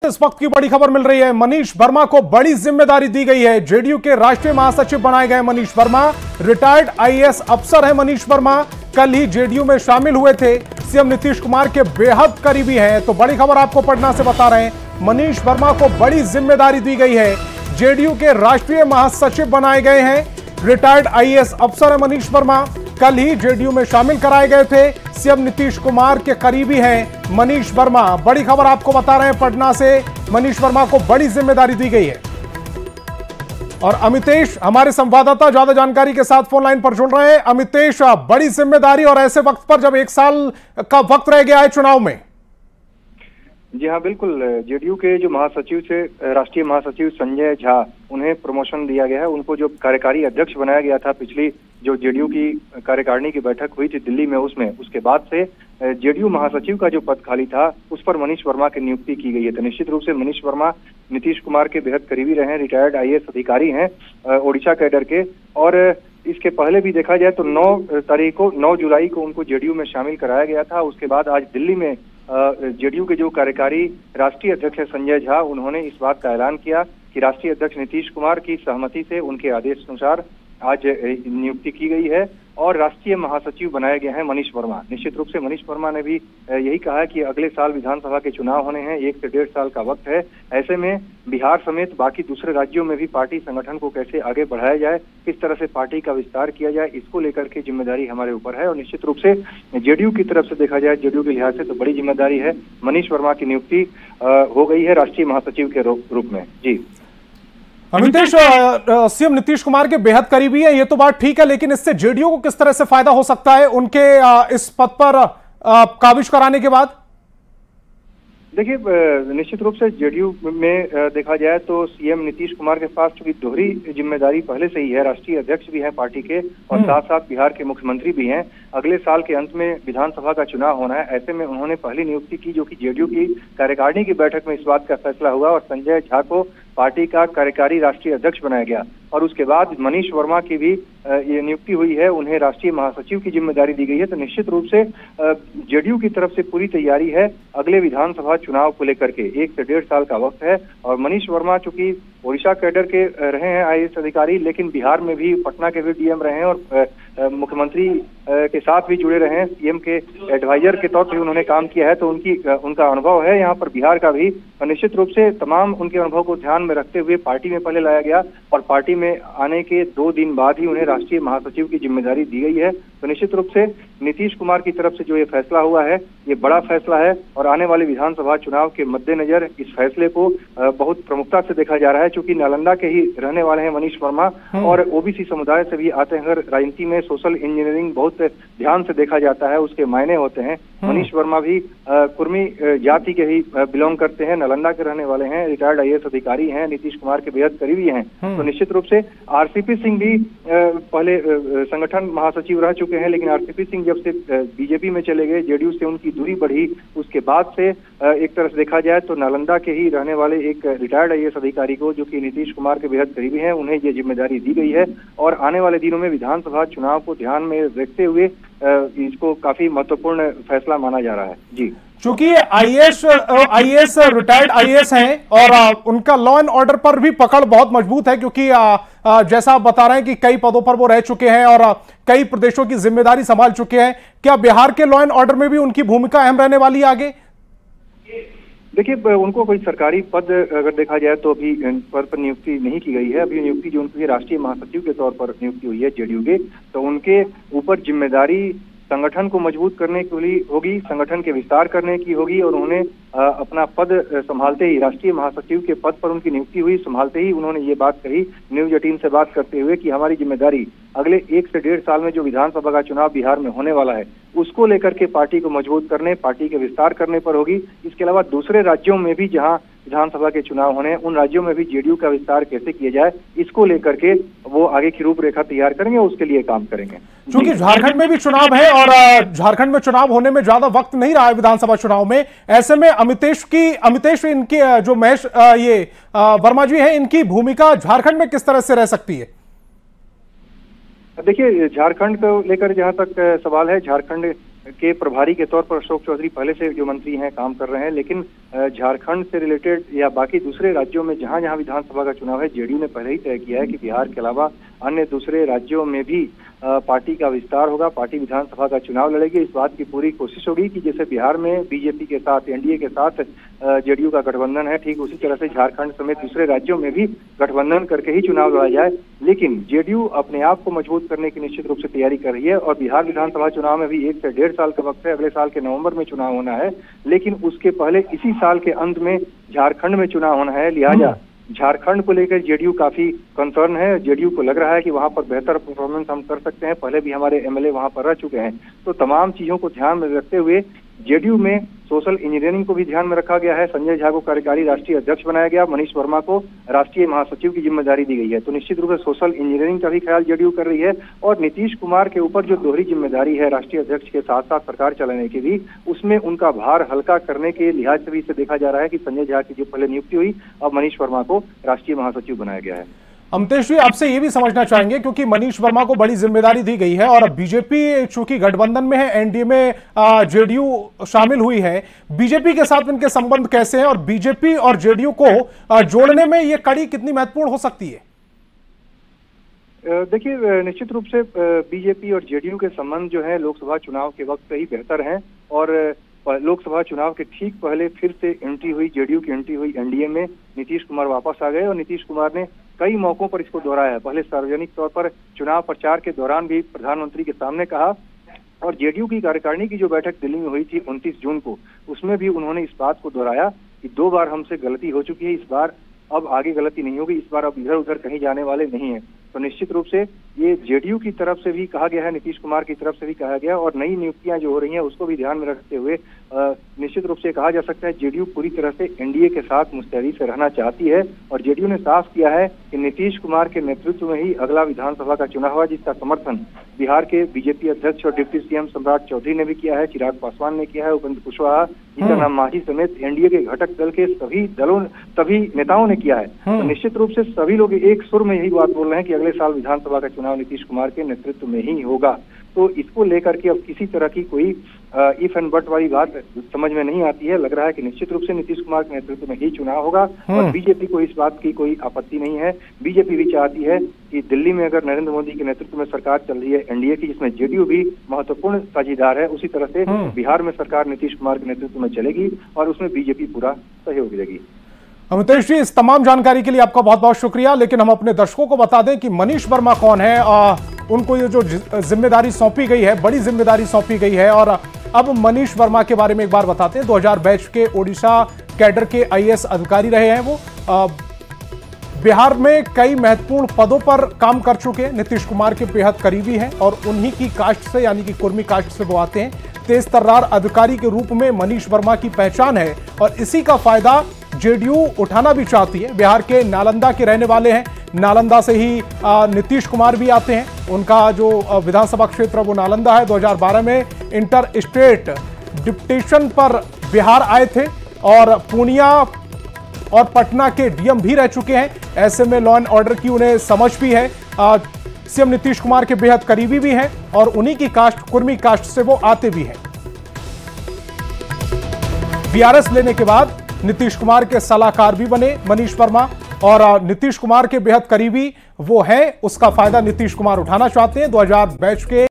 इस वक्त की बड़ी खबर मिल रही है। मनीष वर्मा को बड़ी जिम्मेदारी दी गई है। जेडीयू के राष्ट्रीय महासचिव बनाए गए मनीष वर्मा, रिटायर्ड आईएएस अफसर है मनीष वर्मा। कल ही जेडीयू में शामिल हुए थे। सीएम नीतीश कुमार के बेहद करीबी हैं। तो बड़ी खबर आपको पटना से बता रहे हैं, मनीष वर्मा को बड़ी जिम्मेदारी दी गई है। जेडीयू के राष्ट्रीय महासचिव बनाए गए हैं। रिटायर्ड आईएएस अफसर है मनीष वर्मा। कल ही जेडीयू में शामिल कराए गए थे। सीएम नीतीश कुमार के करीबी हैं मनीष वर्मा। बड़ी खबर आपको बता रहे हैं पटना से, मनीष वर्मा को बड़ी जिम्मेदारी दी गई है। और अमितेश हमारे संवाददाता ज्यादा जानकारी के साथ फोन लाइन पर जुड़ रहे हैं। अमितेश, बड़ी जिम्मेदारी और ऐसे वक्त पर जब एक साल का वक्त रह गया है चुनाव में। जी हाँ, बिल्कुल। जेडीयू के जो महासचिव थे, राष्ट्रीय महासचिव संजय झा, उन्हें प्रमोशन दिया गया है। उनको जो कार्यकारी अध्यक्ष बनाया गया था, पिछली जो जेडीयू की कार्यकारिणी की बैठक हुई थी दिल्ली में, उसके बाद से जेडीयू महासचिव का जो पद खाली था उस पर मनीष वर्मा की नियुक्ति की गई है। तो निश्चित रूप से मनीष वर्मा नीतीश कुमार के बेहद करीबी रहे हैं। रिटायर्ड आईएएस अधिकारी हैं ओडिशा कैडर के। और इसके पहले भी देखा जाए तो 9 जुलाई को उनको जेडीयू में शामिल कराया गया था। उसके बाद आज दिल्ली में जेडीयू के जो कार्यकारी राष्ट्रीय अध्यक्ष है संजय झा, उन्होंने इस बात का ऐलान किया कि राष्ट्रीय अध्यक्ष नीतीश कुमार की सहमति से उनके आदेश अनुसार आज नियुक्ति की गई है और राष्ट्रीय महासचिव बनाए गए हैं मनीष वर्मा। निश्चित रूप से मनीष वर्मा ने भी यही कहा कि अगले साल विधानसभा के चुनाव होने हैं, 1 से 1.5 साल का वक्त है। ऐसे में बिहार समेत बाकी दूसरे राज्यों में भी पार्टी संगठन को कैसे आगे बढ़ाया जाए, किस तरह से पार्टी का विस्तार किया जाए, इसको लेकर के जिम्मेदारी हमारे ऊपर है। और निश्चित रूप से जेडीयू की तरफ से देखा जाए, जेडीयू के लिहाज से तो बड़ी जिम्मेदारी है। मनीष वर्मा की नियुक्ति हो गई है राष्ट्रीय महासचिव के रूप में। जी अमितेश, सीएम नीतीश कुमार के बेहद करीबी है, ये तो बात ठीक है, लेकिन इससे जेडीयू को किस तरह से फायदा हो सकता है उनके इस पद पर काबिज कराने के बाद? देखिए, निश्चित रूप से जेडीयू में देखा जाए तो सीएम नीतीश कुमार के पास चूंकि दोहरी जिम्मेदारी पहले से ही है, राष्ट्रीय अध्यक्ष भी हैं पार्टी के और साथ साथ बिहार के मुख्यमंत्री भी हैं। अगले साल के अंत में विधानसभा का चुनाव होना है। ऐसे में उन्होंने पहली नियुक्ति की जो कि जेडीयू की कार्यकारिणी की बैठक में इस बात का फैसला हुआ और संजय झा को पार्टी का कार्यकारी राष्ट्रीय अध्यक्ष बनाया गया। और उसके बाद मनीष वर्मा की भी ये नियुक्ति हुई है, उन्हें राष्ट्रीय महासचिव की जिम्मेदारी दी गई है। तो निश्चित रूप से जेडीयू की तरफ से पूरी तैयारी है अगले विधानसभा चुनाव को लेकर के। 1 से 1.5 साल का वक्त है और मनीष वर्मा चूंकि ओडिशा कैडर के रहे हैं आईएएस अधिकारी, लेकिन बिहार में भी पटना के भी डीएम रहे हैं और मुख्यमंत्री के साथ भी जुड़े रहे हैं। सीएम के एडवाइजर के तौर पर उन्होंने काम किया है, तो उनका अनुभव है यहाँ पर बिहार का भी। और निश्चित रूप से तमाम उनके अनुभव को ध्यान में रखते हुए पार्टी में पहले लाया गया और पार्टी में आने के 2 दिन बाद ही उन्हें राष्ट्रीय महासचिव की जिम्मेदारी दी गई है। तो निश्चित रूप से नीतीश कुमार की तरफ से जो ये फैसला हुआ है, ये बड़ा फैसला है और आने वाले विधानसभा चुनाव के मद्देनजर इस फैसले को बहुत प्रमुखता से देखा जा रहा है। चूंकि नालंदा के ही रहने वाले हैं मनीष वर्मा और ओबीसी समुदाय से भी आते हैं। अगर राजनीति में सोशल इंजीनियरिंग बहुत ध्यान से देखा जाता है, उसके मायने होते हैं। मनीष वर्मा भी कुर्मी जाति के ही बिलोंग करते हैं, नालंदा के रहने वाले हैं, रिटायर्ड आईएएस अधिकारी हैं, नीतीश कुमार के बेहद करीबी हैं। तो निश्चित रूप से आरसीपी सिंह भी पहले संगठन महासचिव रह चुके हैं, लेकिन आरसीपी सिंह जब से बीजेपी में चले गए, जेडीयू से उनकी दूरी बढ़ी, उसके बाद से एक तरह से देखा जाए तो नालंदा के ही रहने वाले एक रिटायर्ड आईएएस अधिकारी को, जो कि नीतीश कुमार के बेहद करीबी हैं, उन्हें ये जिम्मेदारी दी गई है। और आने वाले दिनों में विधानसभा चुनाव को ध्यान में रखते हुए इसको काफी महत्वपूर्ण फैसला माना जा रहा है। जी, चूंकि आईएएस रिटायर्ड आईएएस हैं और उनका लॉ एंड ऑर्डर पर भी पकड़ बहुत मजबूत है, क्योंकि जैसा आप बता रहे हैं कि कई पदों पर वो रह चुके हैं और कई प्रदेशों की जिम्मेदारी संभाल चुके हैं। क्या बिहार के लॉ एंड ऑर्डर में भी उनकी भूमिका अहम रहने वाली है आगे? देखिए, उनको कोई सरकारी पद अगर देखा जाए तो अभी पद पर नियुक्ति नहीं की गई है। अभी नियुक्ति जो उनकी राष्ट्रीय महासचिव के तौर पर नियुक्ति हुई है जेडीयू के, तो उनके ऊपर जिम्मेदारी संगठन को मजबूत करने के लिए होगी, संगठन के विस्तार करने की होगी। और उन्होंने अपना पद संभालते ही, राष्ट्रीय महासचिव के पद पर उनकी नियुक्ति हुई, संभालते ही उन्होंने ये बात कही न्यूज 18 से बात करते हुए कि हमारी जिम्मेदारी अगले 1 से 1.5 साल में जो विधानसभा का चुनाव बिहार में होने वाला है, उसको लेकर के पार्टी को मजबूत करने, पार्टी के विस्तार करने पर होगी। इसके अलावा दूसरे राज्यों में भी जहां विधानसभा के चुनाव होने हैं, उन राज्यों में भी जेडीयू का विस्तार कैसे किया जाए, इसको लेकर के वो आगे की रूपरेखा तैयार करेंगे, उसके लिए काम करेंगे। क्योंकि झारखंड में भी चुनाव है और झारखंड में चुनाव होने में ज्यादा वक्त नहीं रहा है विधानसभा चुनाव में। ऐसे में अमितेश इनकी जो महेश वर्मा जी हैं, इनकी भूमिका झारखंड में किस तरह से रह सकती है? देखिए, झारखंड को लेकर जहां तक सवाल है, झारखंड के प्रभारी के तौर पर अशोक चौधरी पहले से जो मंत्री हैं काम कर रहे हैं, लेकिन झारखंड से रिलेटेड या बाकी दूसरे राज्यों में जहां जहां विधानसभा का चुनाव है, जेडीयू ने पहले ही तय किया है कि बिहार के अलावा अन्य दूसरे राज्यों में भी पार्टी का विस्तार होगा, पार्टी विधानसभा का चुनाव लड़ेगी। इस बात की पूरी कोशिश होगी कि जैसे बिहार में बीजेपी के साथ, एनडीए के साथ जेडीयू का गठबंधन है, ठीक उसी तरह से झारखंड समेत दूसरे राज्यों में भी गठबंधन करके ही चुनाव लड़ा जाए। लेकिन जेडीयू अपने आप को मजबूत करने की निश्चित रूप से तैयारी कर रही है और बिहार विधानसभा चुनाव में भी 1 से 1.5 साल का वक्त है। अगले साल के नवंबर में चुनाव होना है, लेकिन उसके पहले इसी साल के अंत में झारखंड में चुनाव होना है। लिहाजा झारखंड को लेकर जेडीयू काफी कंसर्न है। जेडीयू को लग रहा है कि वहां पर बेहतर परफॉर्मेंस हम कर सकते हैं, पहले भी हमारे एमएलए वहां पर रह चुके हैं। तो तमाम चीजों को ध्यान में रखते हुए जेडीयू में सोशल इंजीनियरिंग को भी ध्यान में रखा गया है। संजय झा को कार्यकारी राष्ट्रीय अध्यक्ष बनाया गया, मनीष वर्मा को राष्ट्रीय महासचिव की जिम्मेदारी दी गई है। तो निश्चित रूप से सोशल इंजीनियरिंग का भी ख्याल जेडीयू कर रही है और नीतीश कुमार के ऊपर जो दोहरी जिम्मेदारी है राष्ट्रीय अध्यक्ष के साथ साथ सरकार चलाने की भी, उसमें उनका भार हल्का करने के लिहाज से भी इसे देखा जा रहा है कि संजय झा की जो पहले नियुक्ति हुई, अब मनीष वर्मा को राष्ट्रीय महासचिव बनाया गया है। अमतेश जी, आपसे ये भी समझना चाहेंगे क्योंकि मनीष वर्मा को बड़ी जिम्मेदारी दी गई है और बीजेपी चूंकि गठबंधन में है, एनडीए में जेडीयू शामिल हुई है, बीजेपी के साथ इनके संबंध कैसे हैं और बीजेपी और जेडीयू को जोड़ने में ये कड़ी कितनी महत्वपूर्ण हो सकती है? देखिए, निश्चित रूप से बीजेपी और जेडीयू के संबंध जो है लोकसभा चुनाव के वक्त ही बेहतर हैं और लोकसभा चुनाव के ठीक पहले फिर से एंट्री हुई, जेडीयू की एंट्री हुई एनडीए में। नीतीश कुमार वापस आ गए और नीतीश कुमार ने कई मौकों पर इसको दोहराया है। पहले सार्वजनिक तौर पर चुनाव प्रचार के दौरान भी प्रधानमंत्री के सामने कहा और जेडीयू की कार्यकारिणी की जो बैठक दिल्ली में हुई थी 29 जून को, उसमें भी उन्होंने इस बात को दोहराया कि 2 बार हमसे गलती हो चुकी है, इस बार अब आगे गलती नहीं होगी, इस बार अब इधर उधर कहीं जाने वाले नहीं है। तो निश्चित रूप से ये जेडीयू की तरफ से भी कहा गया है, नीतीश कुमार की तरफ से भी कहा गया और नई नियुक्तियां जो हो रही हैं उसको भी ध्यान में रखते हुए निश्चित रूप से कहा जा सकता है जेडीयू पूरी तरह से एनडीए के साथ मुस्तैदी से रहना चाहती है और जेडीयू ने साफ किया है कि नीतीश कुमार के नेतृत्व में ही अगला विधानसभा का चुनाव हुआ, जिसका समर्थन बिहार के बीजेपी अध्यक्ष और डिप्टी सीएम सम्राट चौधरी ने भी किया है, चिराग पासवान ने किया है, उपेंद्र कुशवाहा, जीतन मांझी समेत एनडीए के घटक दल के सभी नेताओं ने किया है। तो निश्चित रूप से सभी लोग एक सुर में यही बात बोल रहे हैं कि अगले साल विधानसभा का चुनाव नीतीश कुमार के नेतृत्व में ही होगा। तो इसको लेकर के अब किसी तरह की कोई इफ एंड बट वाली बात समझ में नहीं आती है। लग रहा है कि निश्चित रूप से नीतीश कुमार के नेतृत्व में ही चुनाव होगा और बीजेपी को इस बात की कोई आपत्ति नहीं है। बीजेपी भी चाहती है कि दिल्ली में अगर नरेंद्र मोदी के नेतृत्व में सरकार चल रही है एनडीए की, जिसमें जेडीयू भी महत्वपूर्ण साझीदार है, उसी तरह से बिहार में सरकार नीतीश कुमार के नेतृत्व में चलेगी और उसमें बीजेपी पूरा सहयोग देगी। अमितेश जी, इस तमाम जानकारी के लिए आपका बहुत बहुत शुक्रिया। लेकिन हम अपने दर्शकों को बता दें कि मनीष वर्मा कौन है, उनको ये जो जिम्मेदारी सौंपी गई है, बड़ी जिम्मेदारी सौंपी गई है। और अब मनीष वर्मा के बारे में एक बार बताते हैं। 2000 बैच के ओडिशा कैडर के आईएएस अधिकारी रहे हैं। वो बिहार में कई महत्वपूर्ण पदों पर काम कर चुके हैं, नीतीश कुमार के बेहद करीबी हैं और उन्हीं की कास्ट से यानी कि कुर्मी कास्ट से वो आते हैं। तेज तर्रार अधिकारी के रूप में मनीष वर्मा की पहचान है और इसी का फायदा जेडीयू उठाना भी चाहती है। बिहार के नालंदा के रहने वाले हैं, नालंदा से ही नीतीश कुमार भी आते हैं। उनका जो विधानसभा क्षेत्र वो नालंदा है। 2012 में इंटर स्टेट डिप्यूटेशन पर बिहार आए थे और पूर्णिया और पटना के डीएम भी रह चुके हैं। ऐसे में लॉ एंड ऑर्डर की उन्हें समझ भी है। सीएम नीतीश कुमार के बेहद करीबी भी हैं और उन्हीं की कास्ट, कुर्मी कास्ट से वो आते भी हैं। बीआरएस लेने के बाद नीतीश कुमार के सलाहकार भी बने मनीष वर्मा और नीतीश कुमार के बेहद करीबी वो है, उसका फायदा नीतीश कुमार उठाना चाहते हैं। 2000 बैच के